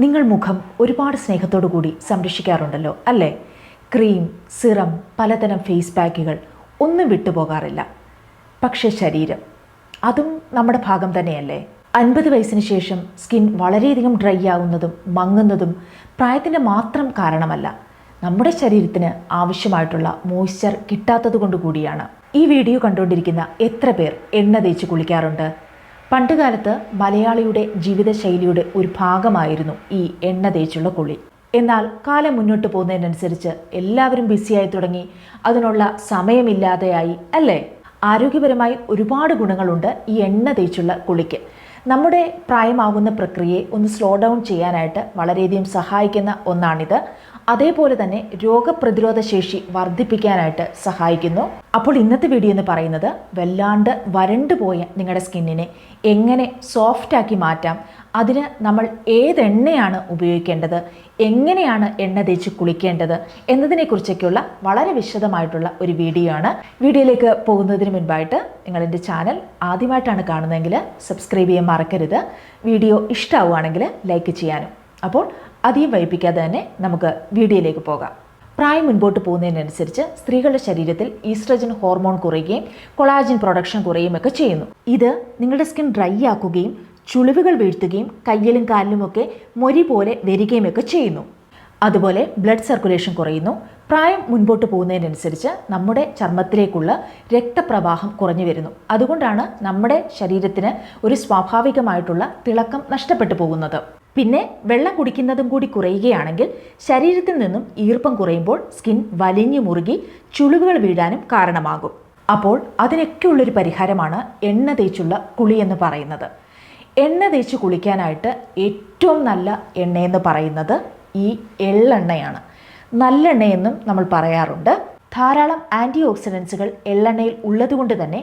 നിങ്ങൾ മുഖം ഒരുപാട് സ്നേഹത്തോടു കൂടി സംരക്ഷിക്കാറുണ്ടല്ലോ അല്ലേ? ക്രീം, സിറം, പലതരം ഫേസ് പാക്കുകൾ ഒന്നും വിട്ടുപോകാറില്ല. പക്ഷേ ശരീരം, അതും നമ്മുടെ ഭാഗം തന്നെയല്ലേ? 50 വയസ്സിന് ശേഷം സ്കിൻ വളരെയധികം ഡ്രൈ ആവുന്നതും മങ്ങുന്നതും പ്രായത്തിൻ്റെ മാത്രം കാരണമല്ല, നമ്മുടെ ശരീരത്തിന് ആവശ്യമായിട്ടുള്ള മോയ്സ്ചർ കിട്ടാത്തത് കൊണ്ട് കൂടിയാണ്. ഈ വീഡിയോ കണ്ടുകൊണ്ടിരിക്കുന്ന എത്ര പേർ എണ്ണ തേച്ച് കുളിക്കാറുണ്ട്? പണ്ടുകാലത്ത് മലയാളിയുടെ ജീവിതശൈലിയുടെ ഒരു ഭാഗമായിരുന്നു ഈ എണ്ണ തേച്ചുള്ള കുളി. എന്നാൽ കാലം മുന്നോട്ട് പോകുന്നതിനനുസരിച്ച് എല്ലാവരും ബിസിയായി തുടങ്ങി, അതിനുള്ള സമയമില്ലാതെയായി അല്ലേ? ആരോഗ്യപരമായി ഒരുപാട് ഗുണങ്ങളുണ്ട് ഈ എണ്ണ തേച്ചുള്ള കുളിക്ക്. നമ്മുടെ പ്രായമാകുന്ന പ്രക്രിയയെ ഒന്ന് സ്ലോ ഡൗൺ ചെയ്യാനായിട്ട് വളരെയധികം സഹായിക്കുന്ന ഒന്നാണിത്. അതേപോലെ തന്നെ രോഗപ്രതിരോധ ശേഷി വർദ്ധിപ്പിക്കാനായിട്ട് സഹായിക്കുന്നു. അപ്പോൾ ഇന്നത്തെ വീഡിയോ എന്ന് പറയുന്നത് വല്ലാണ്ട് വരണ്ടു പോയ നിങ്ങളുടെ സ്കിന്നിനെ എങ്ങനെ സോഫ്റ്റാക്കി മാറ്റാം, അതിന് നമ്മൾ ഏതെണ്ണയാണ് ഉപയോഗിക്കേണ്ടത്, എങ്ങനെയാണ് എണ്ണ തേച്ച് കുളിക്കേണ്ടത് എന്നതിനെക്കുറിച്ചൊക്കെയുള്ള വളരെ വിശദമായിട്ടുള്ള ഒരു വീഡിയോ ആണ്. വീഡിയോയിലേക്ക് പോകുന്നതിന് മുൻപായിട്ട് നിങ്ങൾ എൻ്റെ ചാനൽ ആദ്യമായിട്ടാണ് കാണുന്നതെങ്കിൽ സബ്സ്ക്രൈബ് ചെയ്യാൻ മറക്കരുത്. വീഡിയോ ഇഷ്ടമാവുകയാണെങ്കിൽ ലൈക്ക് ചെയ്യാനും. അപ്പോൾ അധികം വൈകിപ്പിക്കാതെ തന്നെ നമുക്ക് വീഡിയോയിലേക്ക് പോകാം. പ്രായം മുൻപോട്ട് പോകുന്നതിനനുസരിച്ച് സ്ത്രീകളുടെ ശരീരത്തിൽ ഈസ്ട്രജൻ ഹോർമോൺ കുറയുകയും കൊളാജൻ പ്രൊഡക്ഷൻ കുറയുകയൊക്കെ ചെയ്യുന്നു. ഇത് നിങ്ങളുടെ സ്കിൻ ഡ്രൈ ആക്കുകയും ചുളിവുകൾ വീഴ്ത്തുകയും കയ്യിലും കാലിലുമൊക്കെ മൊരി പോലെ വരികയുമൊക്കെ ചെയ്യുന്നു. അതുപോലെ ബ്ലഡ് സർക്കുലേഷൻ കുറയുന്നു. പ്രായം മുൻപോട്ട് പോകുന്നതിനനുസരിച്ച് നമ്മുടെ ചർമ്മത്തിലേക്കുള്ള രക്തപ്രവാഹം കുറഞ്ഞു വരുന്നു. അതുകൊണ്ടാണ് നമ്മുടെ ശരീരത്തിന് ഒരു സ്വാഭാവികമായിട്ടുള്ള തിളക്കം നഷ്ടപ്പെട്ടു പോകുന്നത്. പിന്നെ വെള്ളം കുടിക്കുന്നതും കൂടി കുറയുകയാണെങ്കിൽ ശരീരത്തിൽ നിന്നും ഈർപ്പം കുറയുമ്പോൾ സ്കിൻ വലിഞ്ഞു മുറുകി ചുളിവുകൾ വീഴാനും കാരണമാകും. അപ്പോൾ അതിനൊക്കെയുള്ളൊരു പരിഹാരമാണ് എണ്ണ തേച്ചുള്ള കുളി എന്ന് പറയുന്നത്. എണ്ണ തേച്ച് കുളിക്കാനായിട്ട് ഏറ്റവും നല്ല എണ്ണയെന്ന് പറയുന്നത് ഈ എള്ളെണ്ണയാണ്. നല്ലെണ്ണയെന്നും നമ്മൾ പറയാറുണ്ട്. ധാരാളം ആൻറ്റി ഓക്സിഡൻസുകൾ എള്ളെണ്ണയിൽ ഉള്ളതുകൊണ്ട് തന്നെ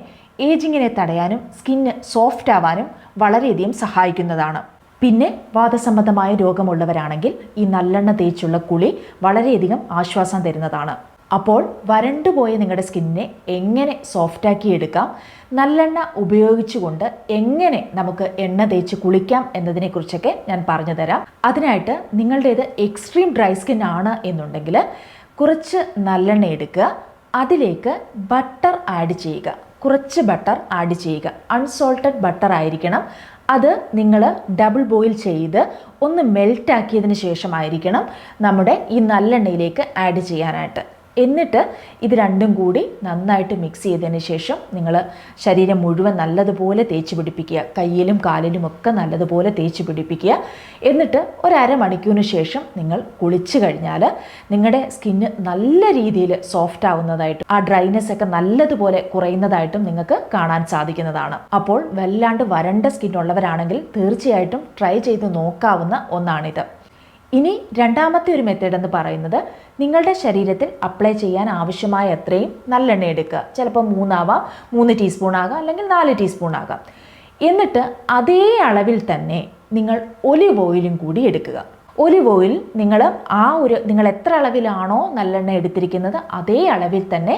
ഏജിങ്ങിനെ തടയാനും സ്കിന്ന് സോഫ്റ്റ് ആവാനും വളരെയധികം സഹായിക്കുന്നതാണ്. പിന്നെ വാതസംബന്ധമായ രോഗമുള്ളവരാണെങ്കിൽ ഈ നല്ലെണ്ണ തേച്ചുള്ള കുളി വളരെയധികം ആശ്വാസം തരുന്നതാണ്. അപ്പോൾ വരണ്ടുപോയ നിങ്ങളുടെ സ്കിന്നിനെ എങ്ങനെ സോഫ്റ്റാക്കി എടുക്കാം, നല്ലെണ്ണ ഉപയോഗിച്ചുകൊണ്ട് എങ്ങനെ നമുക്ക് എണ്ണ തേച്ച് കുളിക്കാം എന്നതിനെക്കുറിച്ചൊക്കെ ഞാൻ പറഞ്ഞു തരാം. അതിനായിട്ട് നിങ്ങളുടേത് എക്സ്ട്രീം ഡ്രൈ സ്കിൻ ആണ് എന്നുണ്ടെങ്കിൽ കുറച്ച് നല്ലെണ്ണ എടുക്കുക, അതിലേക്ക് ബട്ടർ ആഡ് ചെയ്യുക. കുറച്ച് ബട്ടർ ആഡ് ചെയ്യുക. അൺസോൾട്ടഡ് ബട്ടർ ആയിരിക്കണം. അത് നിങ്ങൾ ഡബിൾ ബോയിൽ ചെയ്ത് ഒന്ന് മെൽറ്റാക്കിയതിന് ശേഷമായിരിക്കണം നമ്മുടെ ഈ നല്ലെണ്ണയിലേക്ക് ആഡ് ചെയ്യാനായിട്ട്. എന്നിട്ട് ഇത് രണ്ടും കൂടി നന്നായിട്ട് മിക്സ് ചെയ്തതിന് ശേഷം നിങ്ങൾ ശരീരം മുഴുവൻ നല്ലതുപോലെ തേച്ച് പിടിപ്പിക്കുക. കയ്യിലും കാലിലും ഒക്കെ നല്ലതുപോലെ തേച്ച് പിടിപ്പിക്കുക. എന്നിട്ട് ഒരു അരമണിക്കൂറിന് ശേഷം നിങ്ങൾ കുളിച്ച് കഴിഞ്ഞാൽ നിങ്ങളുടെ സ്കിന്ന് നല്ല രീതിയിൽ സോഫ്റ്റ് ആവുന്നതായിട്ടും ആ ഡ്രൈനെസ് ഒക്കെ നല്ലതുപോലെ കുറയുന്നതായിട്ടും നിങ്ങൾക്ക് കാണാൻ സാധിക്കുന്നതാണ്. അപ്പോൾ വല്ലാണ്ട് വരണ്ട സ്കിന്നുള്ളവരാണെങ്കിൽ തീർച്ചയായിട്ടും ട്രൈ ചെയ്ത് നോക്കാവുന്ന ഒന്നാണിത്. ഇനി രണ്ടാമത്തെ ഒരു മെത്തേഡ് എന്ന് പറയുന്നത് നിങ്ങളുടെ ശരീരത്തിൽ അപ്ലൈ ചെയ്യാൻ ആവശ്യമായ അത്രയും നല്ലെണ്ണ എടുക്കുക. ചിലപ്പോൾ 3 ആവാം, 3 ടീസ്പൂൺ ആകാം, അല്ലെങ്കിൽ 4 ടീസ്പൂൺ ആകാം. എന്നിട്ട് അതേ അളവിൽ തന്നെ നിങ്ങൾ ഒലിവ് ഓയിലും കൂടി എടുക്കുക. ഒലിവ് ഓയിൽ നിങ്ങൾ എത്ര അളവിലാണോ നല്ലെണ്ണ എടുത്തിരിക്കുന്നത് അതേ അളവിൽ തന്നെ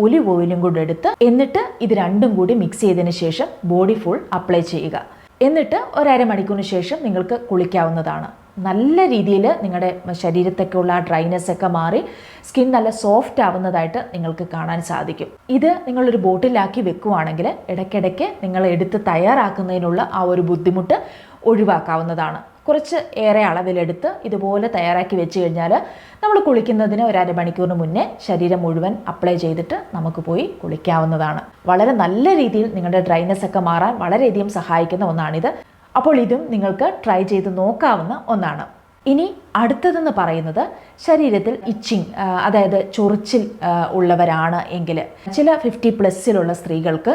ഒലിവ് ഓയിലും കൂടി എടുത്ത് എന്നിട്ട് ഇത് രണ്ടും കൂടി മിക്സ് ചെയ്തതിന് ശേഷം ബോഡി ഫുൾ അപ്ലൈ ചെയ്യുക. എന്നിട്ട് ഒരു അരമണിക്കൂറിന് ശേഷം നിങ്ങൾക്ക് കുളിക്കാവുന്നതാണ്. നല്ല രീതിയിൽ നിങ്ങളുടെ ശരീരത്തൊക്കെയുള്ള ആ ഡ്രൈനെസ് ഒക്കെ മാറി സ്കിൻ നല്ല സോഫ്റ്റ് ആവുന്നതായിട്ട് നിങ്ങൾക്ക് കാണാൻ സാധിക്കും. ഇത് നിങ്ങളൊരു ബോട്ടിലാക്കി വെക്കുവാണെങ്കിൽ ഇടയ്ക്കിടയ്ക്ക് നിങ്ങൾ എടുത്ത് തയ്യാറാക്കുന്നതിനുള്ള ആ ഒരു ബുദ്ധിമുട്ട് ഒഴിവാക്കാവുന്നതാണ്. കുറച്ച് ഏറെ അളവിലെടുത്ത് ഇതുപോലെ തയ്യാറാക്കി വെച്ച് കഴിഞ്ഞാൽ നമ്മൾ കുളിക്കുന്നതിന് ഒരു അരമണിക്കൂറിന് മുന്നേ ശരീരം മുഴുവൻ അപ്ലൈ ചെയ്തിട്ട് നമുക്ക് പോയി കുളിക്കാവുന്നതാണ്. വളരെ നല്ല രീതിയിൽ നിങ്ങളുടെ ഡ്രൈനെസ് ഒക്കെ മാറാൻ വളരെയധികം സഹായിക്കുന്ന ഒന്നാണിത്. അപ്പോൾ ഇതും നിങ്ങൾക്ക് ട്രൈ ചെയ്ത് നോക്കാവുന്ന ഒന്നാണ്. ഇനി അടുത്തതെന്ന് പറയുന്നത് ശരീരത്തിൽ ഇച്ചിങ്, അതായത് ചൊറിച്ചിൽ ഉള്ളവരാണ് എങ്കിൽ ചില 50+ സ്ത്രീകൾക്ക്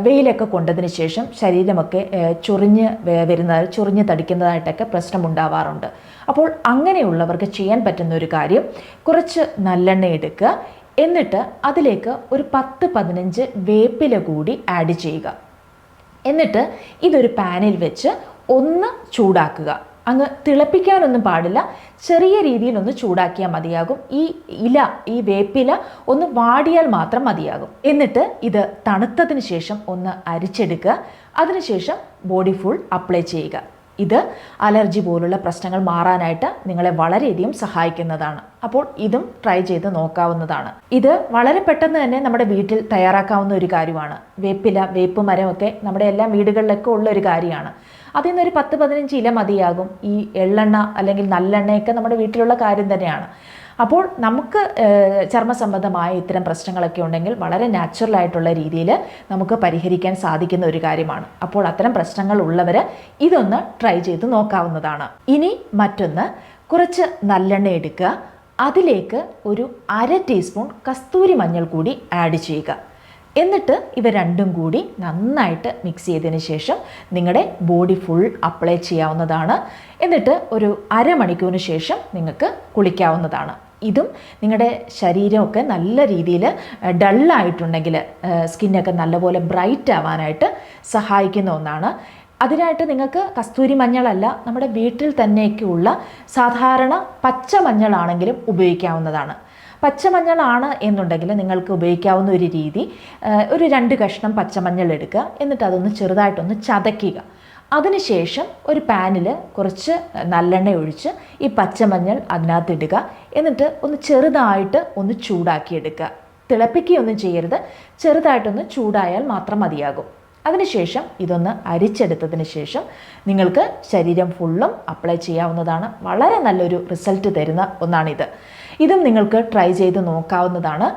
വെയിലൊക്കെ കൊണ്ടതിന് ശേഷം ശരീരമൊക്കെ ചൊറിഞ്ഞ് തടിക്കുന്നതായിട്ടൊക്കെ പ്രശ്നമുണ്ടാവാറുണ്ട്. അപ്പോൾ അങ്ങനെയുള്ളവർക്ക് ചെയ്യാൻ പറ്റുന്ന ഒരു കാര്യം, കുറച്ച് നല്ലെണ്ണ എടുക്കുക. എന്നിട്ട് അതിലേക്ക് ഒരു 10-15 വേപ്പില കൂടി ആഡ് ചെയ്യുക. എന്നിട്ട് ഇതൊരു പാനിൽ വെച്ച് ഒന്ന് ചൂടാക്കുക. അങ്ങ് തിളപ്പിക്കാനൊന്നും പാടില്ല, ചെറിയ രീതിയിലൊന്ന് ചൂടാക്കിയാൽ മതിയാകും. ഈ വേപ്പില ഒന്ന് വാടിയാൽ മാത്രം മതിയാകും. എന്നിട്ട് ഇത് തണുത്തതിന് ശേഷം ഒന്ന് അരിച്ചെടുക്കുക. അതിനുശേഷം ബോഡി ഫുൾ അപ്ലൈ ചെയ്യുക. ഇത് അലർജി പോലുള്ള പ്രശ്നങ്ങൾ മാറാനായിട്ട് നിങ്ങളെ വളരെയധികം സഹായിക്കുന്നതാണ്. അപ്പോൾ ഇതും ട്രൈ ചെയ്ത് നോക്കാവുന്നതാണ്. ഇത് വളരെ പെട്ടെന്ന് തന്നെ നമ്മുടെ വീട്ടിൽ തയ്യാറാക്കാവുന്ന ഒരു കാര്യമാണ്. വേപ്പില, വേപ്പ് മരമൊക്കെ നമ്മുടെ എല്ലാ വീടുകളിലൊക്കെ ഉള്ള ഒരു കാര്യമാണ്. അതിൽ നിന്നൊരു 10-15 ഇല മതിയാകും. ഈ എള്ളെണ്ണ അല്ലെങ്കിൽ നല്ലെണ്ണയൊക്കെ നമ്മുടെ വീട്ടിലുള്ള കാര്യം തന്നെയാണ്. അപ്പോൾ നമുക്ക് ചർമ്മ സംബന്ധമായ ഇത്തരം പ്രശ്നങ്ങളൊക്കെ ഉണ്ടെങ്കിൽ വളരെ നാച്ചുറലായിട്ടുള്ള രീതിയിൽ നമുക്ക് പരിഹരിക്കാൻ സാധിക്കുന്ന ഒരു കാര്യമാണ്. അപ്പോൾ അത്തരം പ്രശ്നങ്ങൾ ഉള്ളവർ ഇതൊന്ന് ട്രൈ ചെയ്ത് നോക്കാവുന്നതാണ്. ഇനി മറ്റൊന്ന്, കുറച്ച് നല്ലെണ്ണ എടുക്കുക. അതിലേക്ക് ഒരു 1/2 ടീസ്പൂൺ കസ്തൂരി മഞ്ഞൾ കൂടി ആഡ് ചെയ്യുക. എന്നിട്ട് ഇവ രണ്ടും കൂടി നന്നായിട്ട് മിക്സ് ചെയ്തതിന് ശേഷം നിങ്ങളുടെ ബോഡി ഫുൾ അപ്ലൈ ചെയ്യാവുന്നതാണ്. എന്നിട്ട് ഒരു അരമണിക്കൂറിന് ശേഷം നിങ്ങൾക്ക് കുളിക്കാവുന്നതാണ്. ഇതും നിങ്ങളുടെ ശരീരമൊക്കെ നല്ല രീതിയിൽ ഡള്ളായിട്ടുണ്ടെങ്കിൽ സ്കിന്നൊക്കെ നല്ലപോലെ ബ്രൈറ്റ് ആവാനായിട്ട് സഹായിക്കുന്ന ഒന്നാണ്. അതിനായിട്ട് നിങ്ങൾക്ക് കസ്തൂരി മഞ്ഞളല്ല, നമ്മുടെ വീട്ടിൽ തന്നെയൊക്കെയുള്ള സാധാരണ പച്ചമഞ്ഞളാണെങ്കിലും ഉപയോഗിക്കാവുന്നതാണ്. പച്ചമഞ്ഞളാണ് എന്നുണ്ടെങ്കിൽ നിങ്ങൾക്ക് ഉപയോഗിക്കാവുന്ന ഒരു രീതി, ഒരു 2 കഷ്ണം പച്ചമഞ്ഞൾ എടുക്കുക. എന്നിട്ട് അതൊന്ന് ചെറുതായിട്ടൊന്ന് ചതയ്ക്കുക. അതിനുശേഷം ഒരു പാനിൽ കുറച്ച് നല്ലെണ്ണ ഒഴിച്ച് ഈ പച്ചമഞ്ഞൾ അതിനകത്ത് ഇടുക. എന്നിട്ട് ഒന്ന് ചെറുതായിട്ട് ഒന്ന് ചൂടാക്കിയെടുക്കുക. തിളപ്പിക്കുകയൊന്നും ചെയ്യരുത്, ചെറുതായിട്ടൊന്ന് ചൂടായാൽ മാത്രം മതിയാകും. അതിനുശേഷം ഇതൊന്ന് അരിച്ചെടുത്തതിന് ശേഷം നിങ്ങൾക്ക് ശരീരം ഫുള്ളും അപ്ലൈ ചെയ്യാവുന്നതാണ്. വളരെ നല്ലൊരു റിസൾട്ട് തരുന്ന ഒന്നാണിത്. ഇതും നിങ്ങൾക്ക് ട്രൈ ചെയ്ത് നോക്കാവുന്നതാണ്.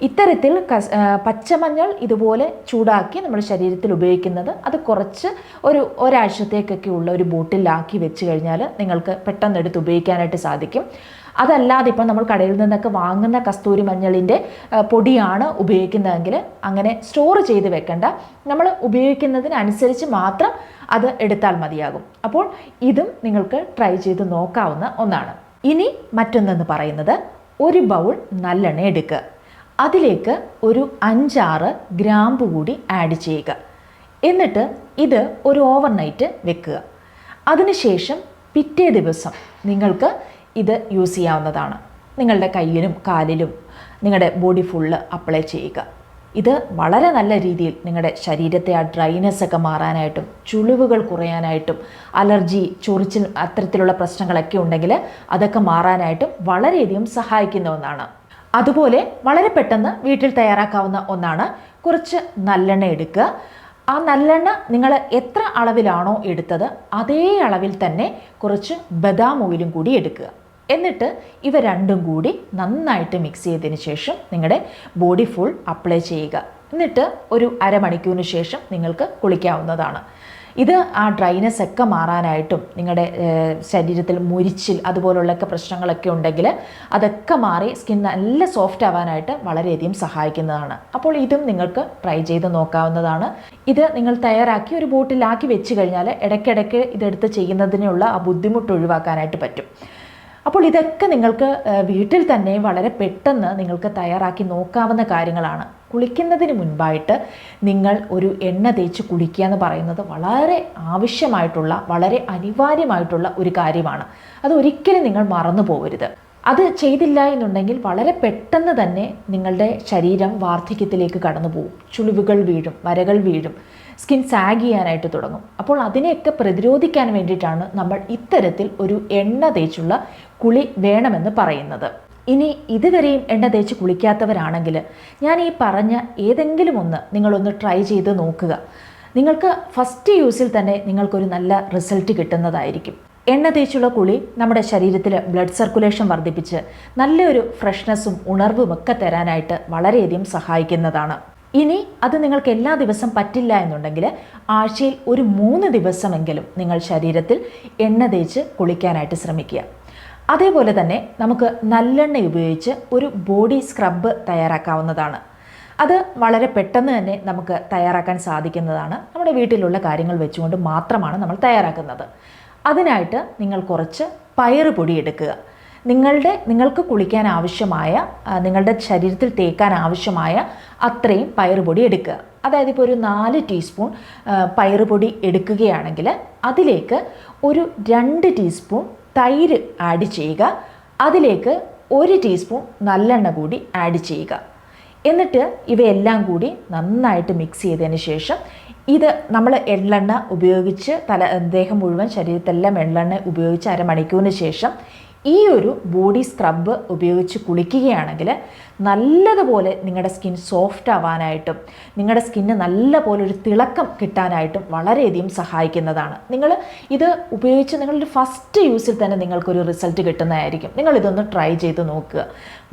ഇത്തരത്തിൽ പച്ചമഞ്ഞൾ ഇതുപോലെ ചൂടാക്കി നമ്മുടെ ശരീരത്തിൽ ഉപയോഗിക്കുന്നത്, അത് കുറച്ച് ഒരാഴ്ചത്തേക്കൊക്കെ ഉള്ള ഒരു ബോട്ടിലാക്കി വെച്ച് കഴിഞ്ഞാൽ നിങ്ങൾക്ക് പെട്ടെന്ന് എടുത്ത് ഉപയോഗിക്കാനായിട്ട് സാധിക്കും. അതല്ലാതെ ഇപ്പം നമ്മൾ കടയിൽ നിന്നൊക്കെ വാങ്ങുന്ന കസ്തൂരി മഞ്ഞളിൻ്റെ പൊടിയാണ് ഉപയോഗിക്കുന്നതെങ്കിൽ അങ്ങനെ സ്റ്റോർ ചെയ്ത് വെക്കേണ്ട, നമ്മൾ ഉപയോഗിക്കുന്നതിനനുസരിച്ച് മാത്രം അത് എടുത്താൽ മതിയാകും. അപ്പോൾ ഇതും നിങ്ങൾക്ക് ട്രൈ ചെയ്ത് നോക്കാവുന്ന ഒന്നാണ്. ഇനി മറ്റൊന്നെന്ന് പറയുന്നത്, ഒരു ബൗൾ നല്ലെണ്ണ എടുക്കുക. അതിലേക്ക് ഒരു 5-6 ഗ്രാമ്പു കൂടി ആഡ് ചെയ്യുക. എന്നിട്ട് ഇത് ഒരു ഓവർനൈറ്റ് വെക്കുക. അതിനുശേഷം പിറ്റേ ദിവസം നിങ്ങൾക്ക് ഇത് യൂസ് ചെയ്യാവുന്നതാണ്. നിങ്ങളുടെ കയ്യിലും കാലിലും നിങ്ങളുടെ ബോഡി ഫുള്ള് അപ്ലൈ ചെയ്യുക. ഇത് വളരെ നല്ല രീതിയിൽ നിങ്ങളുടെ ശരീരത്തെ ആ ഡ്രൈനെസ് ഒക്കെ മാറാനായിട്ടും ചുളിവുകൾ കുറയാനായിട്ടും അലർജി, ചൊറിച്ചിൽ അത്തരത്തിലുള്ള പ്രശ്നങ്ങളൊക്കെ ഉണ്ടെങ്കിൽ അതൊക്കെ മാറാനായിട്ടും വളരെയധികം സഹായിക്കുന്ന ഒന്നാണ്. അതുപോലെ വളരെ പെട്ടെന്ന് വീട്ടിൽ തയ്യാറാക്കാവുന്ന ഒന്നാണ്, കുറച്ച് നല്ലെണ്ണ എടുക്കുക. ആ നല്ലെണ്ണ നിങ്ങൾ എത്ര അളവിലാണോ എടുത്തത് അതേ അളവിൽ തന്നെ കുറച്ച് ബദാം ഓയിലും കൂടി എടുക്കുക. എന്നിട്ട് ഇവ രണ്ടും കൂടി നന്നായിട്ട് മിക്സ് ചെയ്തതിന് ശേഷം നിങ്ങളുടെ ബോഡി ഫുൾ അപ്ലൈ ചെയ്യുക. എന്നിട്ട് ഒരു അരമണിക്കൂറിന് ശേഷം നിങ്ങൾക്ക് കുളിക്കാവുന്നതാണ്. ഇത് ആ ഡ്രൈനെസ് ഒക്കെ മാറാനായിട്ടും നിങ്ങളുടെ ശരീരത്തിൽ മുരിച്ചിൽ അതുപോലുള്ളൊക്കെ പ്രശ്നങ്ങളൊക്കെ ഉണ്ടെങ്കിൽ അതൊക്കെ മാറി സ്കിൻ നല്ല സോഫ്റ്റ് ആവാനായിട്ട് വളരെയധികം സഹായിക്കുന്നതാണ്. അപ്പോൾ ഇതും നിങ്ങൾക്ക് ട്രൈ ചെയ്ത് നോക്കാവുന്നതാണ്. ഇത് നിങ്ങൾ തയ്യാറാക്കി ഒരു ബോട്ടിലാക്കി വെച്ച് കഴിഞ്ഞാൽ ഇടയ്ക്കിടയ്ക്ക് ഇതെടുത്ത് ചെയ്യുന്നതിനുള്ള ആ ബുദ്ധിമുട്ട് ഒഴിവാക്കാനായിട്ട് പറ്റും. അപ്പോൾ ഇതൊക്കെ നിങ്ങൾക്ക് വീട്ടിൽ തന്നെ വളരെ പെട്ടെന്ന് നിങ്ങൾക്ക് തയ്യാറാക്കി നോക്കാവുന്ന കാര്യങ്ങളാണ്. കുളിക്കുന്നതിന് മുൻപായിട്ട് നിങ്ങൾ ഒരു എണ്ണ തേച്ച് കുളിക്കുക എന്ന് പറയുന്നത് വളരെ ആവശ്യമായിട്ടുള്ള, വളരെ അനിവാര്യമായിട്ടുള്ള ഒരു കാര്യമാണ്. അത് ഒരിക്കലും നിങ്ങൾ മറന്നു പോകരുത്. അത് ചെയ്തില്ല എന്നുണ്ടെങ്കിൽ വളരെ പെട്ടെന്ന് തന്നെ നിങ്ങളുടെ ശരീരം വാർദ്ധക്യത്തിലേക്ക് കടന്നു പോകും. ചുളിവുകൾ വീഴും, വരകൾ വീഴും, സ്കിൻ സാഗ് ചെയ്യാനായിട്ട് തുടങ്ങും. അപ്പോൾ അതിനെയൊക്കെ പ്രതിരോധിക്കാൻ വേണ്ടിയിട്ടാണ് നമ്മൾ ഇത്തരത്തിൽ ഒരു എണ്ണ തേച്ചുള്ള കുളി വേണമെന്ന് പറയുന്നത്. ഇനി ഇതുവരെയും എണ്ണ തേച്ച് കുളിക്കാത്തവരാണെങ്കിൽ ഞാൻ ഈ പറഞ്ഞ ഏതെങ്കിലും ഒന്ന് നിങ്ങളൊന്ന് ട്രൈ ചെയ്ത് നോക്കുക. നിങ്ങൾക്ക് ഫസ്റ്റ് യൂസിൽ തന്നെ നിങ്ങൾക്കൊരു നല്ല റിസൾട്ട് കിട്ടുന്നതായിരിക്കും. എണ്ണ തേച്ചുള്ള കുളി നമ്മുടെ ശരീരത്തിൽ ബ്ലഡ് സർക്കുലേഷൻ വർദ്ധിപ്പിച്ച് നല്ലൊരു ഫ്രഷ്നെസ്സും ഉണർവും ഒക്കെ തരാനായിട്ട് വളരെയധികം സഹായിക്കുന്നതാണ്. ഇനി അത് നിങ്ങൾക്ക് എല്ലാ ദിവസം പറ്റില്ല എന്നുണ്ടെങ്കിൽ ആഴ്ചയിൽ ഒരു 3 ദിവസമെങ്കിലും നിങ്ങൾ ശരീരത്തിൽ എണ്ണ തേച്ച് കുളിക്കാനായിട്ട് ശ്രമിക്കുക. അതേപോലെ തന്നെ നമുക്ക് നല്ലെണ്ണ ഉപയോഗിച്ച് ഒരു ബോഡി സ്ക്രബ് തയ്യാറാക്കാവുന്നതാണ്. അത് വളരെ പെട്ടെന്ന് തന്നെ നമുക്ക് തയ്യാറാക്കാൻ സാധിക്കുന്നതാണ്. നമ്മുടെ വീട്ടിലുള്ള കാര്യങ്ങൾ വെച്ചുകൊണ്ട് മാത്രമാണ് നമ്മൾ തയ്യാറാക്കുന്നത്. അതിനായിട്ട് നിങ്ങൾ കുറച്ച് പയറുപൊടി എടുക്കുക. നിങ്ങൾക്ക് കുളിക്കാൻ ആവശ്യമായ, നിങ്ങളുടെ ശരീരത്തിൽ തേക്കാൻ ആവശ്യമായ അത്രയും പയറുപൊടി എടുക്കുക. അതായത് ഇപ്പോൾ ഒരു 4 ടീസ്പൂൺ പയറുപൊടി എടുക്കുകയാണെങ്കിൽ അതിലേക്ക് ഒരു 2 ടീസ്പൂൺ തൈര് ആഡ് ചെയ്യുക. അതിലേക്ക് 1 ടീസ്പൂൺ നല്ലെണ്ണ കൂടി ആഡ് ചെയ്യുക. എന്നിട്ട് ഇവയെല്ലാം കൂടി നന്നായിട്ട് മിക്സ് ചെയ്തതിന് ശേഷം ഇത് നമ്മൾ എള്ളെണ്ണ ഉപയോഗിച്ച് ദേഹം മുഴുവൻ ശരീരത്തെല്ലാം എള്ളെണ്ണ ഉപയോഗിച്ച് അരമണിക്കൂറിന് ശേഷം ഈ ഒരു ബോഡി സ്ക്രബ്ബ് ഉപയോഗിച്ച് കുളിക്കുകയാണെങ്കിൽ നല്ലതുപോലെ നിങ്ങളുടെ സ്കിൻ സോഫ്റ്റ് ആവാനായിട്ടും നിങ്ങളുടെ സ്കിന്ന് നല്ലപോലെ ഒരു തിളക്കം കിട്ടാനായിട്ടും വളരെയധികം സഹായിക്കുന്നതാണ്. നിങ്ങൾ ഇത് ഉപയോഗിച്ച് നിങ്ങളൊരു ഫസ്റ്റ് യൂസിൽ തന്നെ നിങ്ങൾക്കൊരു റിസൾട്ട് കിട്ടുന്നതായിരിക്കും. നിങ്ങളിതൊന്ന് ട്രൈ ചെയ്ത് നോക്കുക.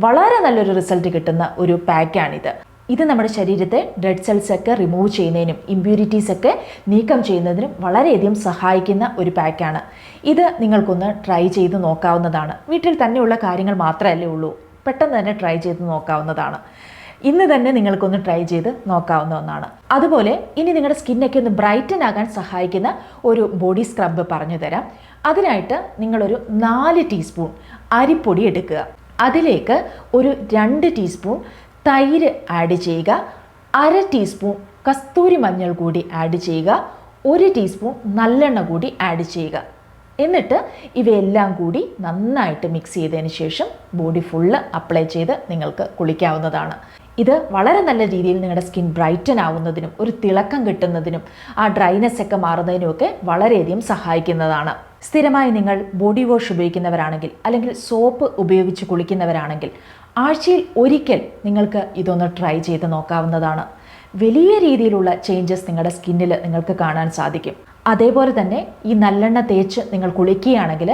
വളരെ നല്ലൊരു റിസൾട്ട് കിട്ടുന്ന ഒരു പാക്കാണിത്. ഇത് നമ്മുടെ ശരീരത്തെ ഡെഡ് സെൽസൊക്കെ റിമൂവ് ചെയ്യുന്നതിനും ഇമ്പ്യൂരിറ്റീസൊക്കെ നീക്കം ചെയ്യുന്നതിനും വളരെയധികം സഹായിക്കുന്ന ഒരു പാക്കാണ്. ഇത് നിങ്ങൾക്കൊന്ന് ട്രൈ ചെയ്ത് നോക്കാവുന്നതാണ്. വീട്ടിൽ തന്നെയുള്ള കാര്യങ്ങൾ മാത്രമല്ലേ ഉള്ളൂ, പെട്ടെന്ന് തന്നെ ട്രൈ ചെയ്ത് നോക്കാവുന്നതാണ്. ഇന്ന് തന്നെ നിങ്ങൾക്കൊന്ന് ട്രൈ ചെയ്ത് നോക്കാവുന്ന ഒന്നാണ്. അതുപോലെ ഇനി നിങ്ങളുടെ സ്കിന്നൊക്കെ ഒന്ന് ബ്രൈറ്റൻ ആകാൻ സഹായിക്കുന്ന ഒരു ബോഡി സ്ക്രബ്ബ് പറഞ്ഞു തരാം. അതിനായിട്ട് നിങ്ങളൊരു 4 ടീസ്പൂൺ അരിപ്പൊടി എടുക്കുക. അതിലേക്ക് ഒരു 2 ടീസ്പൂൺ തൈര് ആഡ് ചെയ്യുക, 1/2 ടീസ്പൂൺ കസ്തൂരി മഞ്ഞൾ കൂടി ആഡ് ചെയ്യുക, 1 ടീസ്പൂൺ നല്ലെണ്ണ കൂടി ആഡ് ചെയ്യുക. എന്നിട്ട് ഇവയെല്ലാം കൂടി നന്നായിട്ട് മിക്സ് ചെയ്തതിന് ശേഷം ബോഡി ഫുള്ള് അപ്ലൈ ചെയ്ത് നിങ്ങൾക്ക് കുളിക്കാവുന്നതാണ്. ഇത് വളരെ നല്ല രീതിയിൽ നിങ്ങളുടെ സ്കിൻ ബ്രൈറ്റൻ ആവുന്നതിനും ഒരു തിളക്കം കിട്ടുന്നതിനും ആ ഡ്രൈനെസ് ഒക്കെ മാറുന്നതിനുമൊക്കെ വളരെയധികം സഹായിക്കുന്നതാണ്. സ്ഥിരമായി നിങ്ങൾ ബോഡി വാഷ് ഉപയോഗിക്കുന്നവരാണെങ്കിൽ അല്ലെങ്കിൽ സോപ്പ് ഉപയോഗിച്ച് കുളിക്കുന്നവരാണെങ്കിൽ ആഴ്ചയിൽ ഒരിക്കൽ നിങ്ങൾക്ക് ഇതൊന്ന് ട്രൈ ചെയ്ത് നോക്കാവുന്നതാണ്. വലിയ രീതിയിലുള്ള ചേഞ്ചസ് നിങ്ങളുടെ സ്കിന്നിൽ നിങ്ങൾക്ക് കാണാൻ സാധിക്കും. അതേപോലെ തന്നെ ഈ നല്ലെണ്ണ തേച്ച് നിങ്ങൾ കുളിക്കുകയാണെങ്കിൽ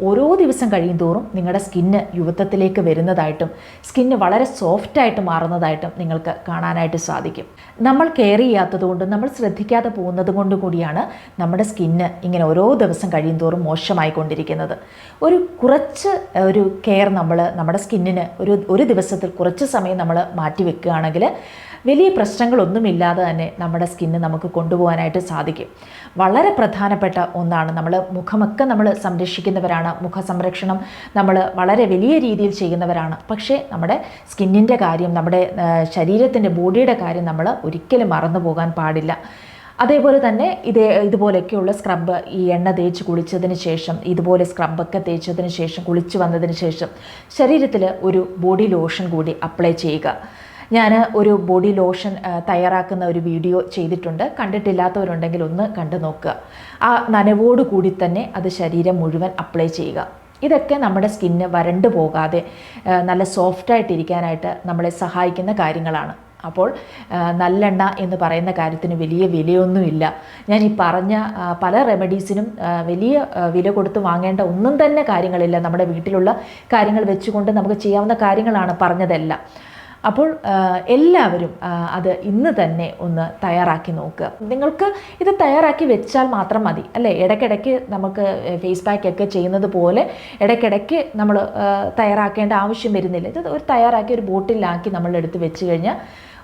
ഓരോ ദിവസം കഴിയും തോറും നിങ്ങളുടെ സ്കിന്ന് യുവത്വത്തിലേക്ക് വരുന്നതായിട്ടും സ്കിന്ന് വളരെ സോഫ്റ്റായിട്ട് മാറുന്നതായിട്ടും നിങ്ങൾക്ക് കാണാനായിട്ട് സാധിക്കും. നമ്മൾ കെയർ ചെയ്യാത്തതുകൊണ്ടും നമ്മൾ ശ്രദ്ധിക്കാതെ പോകുന്നത് കൊണ്ടും കൂടിയാണ് നമ്മുടെ സ്കിന്ന് ഇങ്ങനെ ഓരോ ദിവസം കഴിയും തോറും മോശമായിക്കൊണ്ടിരിക്കുന്നത്. ഒരു കെയർ നമ്മുടെ സ്കിന്നിന് ഒരു ദിവസത്തിൽ കുറച്ച് സമയം നമ്മൾ മാറ്റി വെക്കുകയാണെങ്കിൽ വലിയ പ്രശ്നങ്ങളൊന്നുമില്ലാതെ തന്നെ നമ്മുടെ സ്കിന്ന് നമുക്ക് കൊണ്ടുപോകാനായിട്ട് സാധിക്കും. വളരെ പ്രധാനപ്പെട്ട ഒന്നാണ്. മുഖമൊക്കെ നമ്മൾ സംരക്ഷിക്കുന്നവരാണ്, മുഖ സംരക്ഷണം നമ്മൾ വളരെ വലിയ രീതിയിൽ ചെയ്യുന്നവരാണ്. പക്ഷേ നമ്മുടെ സ്കിന്നിൻ്റെ കാര്യം, നമ്മുടെ ശരീരത്തിൻ്റെ ബോഡിയുടെ കാര്യം നമ്മൾ ഒരിക്കലും മറന്നു പോകാൻ പാടില്ല. അതേപോലെ തന്നെ ഇതുപോലെയൊക്കെയുള്ള സ്ക്രബ്ബ് ഈ എണ്ണ തേച്ച് കുളിച്ചതിന് ശേഷം, ഇതുപോലെ സ്ക്രബൊക്കെ തേച്ചതിന് ശേഷം കുളിച്ച് വന്നതിന് ശേഷം ശരീരത്തിൽ ഒരു ബോഡി ലോഷൻ കൂടി അപ്ലൈ ചെയ്യുക. ഞാൻ ഒരു ബോഡി ലോഷൻ തയ്യാറാക്കുന്ന ഒരു വീഡിയോ ചെയ്തിട്ടുണ്ട്. കണ്ടിട്ടില്ലാത്തവരുണ്ടെങ്കിൽ ഒന്ന് കണ്ടു നോക്കുക. ആ നനവോട് കൂടി തന്നെ അത് ശരീരം മുഴുവൻ അപ്ലൈ ചെയ്യുക. ഇതൊക്കെ നമ്മുടെ സ്കിന്ന് വരണ്ടു പോകാതെ നല്ല സോഫ്റ്റായിട്ടിരിക്കാനായിട്ട് നമ്മളെ സഹായിക്കുന്ന കാര്യങ്ങളാണ്. അപ്പോൾ നല്ലെണ്ണ എന്ന് പറയുന്ന കാര്യത്തിന് വലിയ വിലയൊന്നുമില്ല. ഞാൻ ഈ പറഞ്ഞ പല റെമഡീസിനും വലിയ വില കൊടുത്ത് വാങ്ങേണ്ട ഒന്നും തന്നെ കാര്യങ്ങളില്ല. നമ്മുടെ വീട്ടിലുള്ള കാര്യങ്ങൾ വെച്ചുകൊണ്ട് നമുക്ക് ചെയ്യാവുന്ന കാര്യങ്ങളാണ് പറഞ്ഞതെല്ലാം. അപ്പോൾ എല്ലാവരും അത് ഇന്ന് തന്നെ ഒന്ന് തയ്യാറാക്കി നോക്കുക. നിങ്ങൾക്ക് ഇത് തയ്യാറാക്കി വെച്ചാൽ മാത്രം മതി അല്ലേ. ഇടയ്ക്കിടയ്ക്ക് നമുക്ക് ഫേസ് പാക്കൊക്കെ ചെയ്യുന്നത് പോലെ ഇടയ്ക്കിടയ്ക്ക് നമ്മൾ തയ്യാറാക്കേണ്ട ആവശ്യം വരുന്നില്ല. ഇത് തയ്യാറാക്കി ഒരു ബോട്ടിലാക്കി നമ്മൾ എടുത്ത് വെച്ച് കഴിഞ്ഞാൽ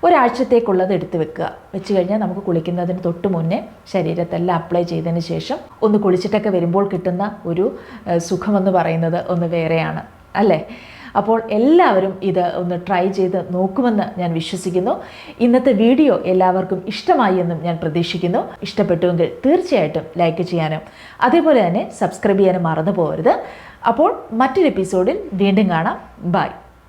ഒരാഴ്ചത്തേക്കുള്ളത് എടുത്ത് വെച്ച് കഴിഞ്ഞാൽ നമുക്ക് കുളിക്കുന്നതിന് തൊട്ട് മുന്നേ ശരീരത്തെല്ലാം അപ്ലൈ ചെയ്തതിന് ശേഷം ഒന്ന് കുളിച്ചിട്ടൊക്കെ വരുമ്പോൾ കിട്ടുന്ന ഒരു സുഖമെന്ന് പറയുന്നത് ഒന്ന് വേറെയാണ് അല്ലേ. അപ്പോൾ എല്ലാവരും ഇത് ഒന്ന് ട്രൈ ചെയ്ത് നോക്കുമെന്ന് ഞാൻ വിശ്വസിക്കുന്നു. ഇന്നത്തെ വീഡിയോ എല്ലാവർക്കും ഇഷ്ടമായി എന്നും ഞാൻ പ്രതീക്ഷിക്കുന്നു. ഇഷ്ടപ്പെട്ടുവെങ്കിൽ തീർച്ചയായിട്ടും ലൈക്ക് ചെയ്യാനും അതേപോലെ തന്നെ സബ്സ്ക്രൈബ് ചെയ്യാനും മറന്നു പോകരുത്. അപ്പോൾ മറ്റൊരു എപ്പിസോഡിൽ വീണ്ടും കാണാം. ബൈ.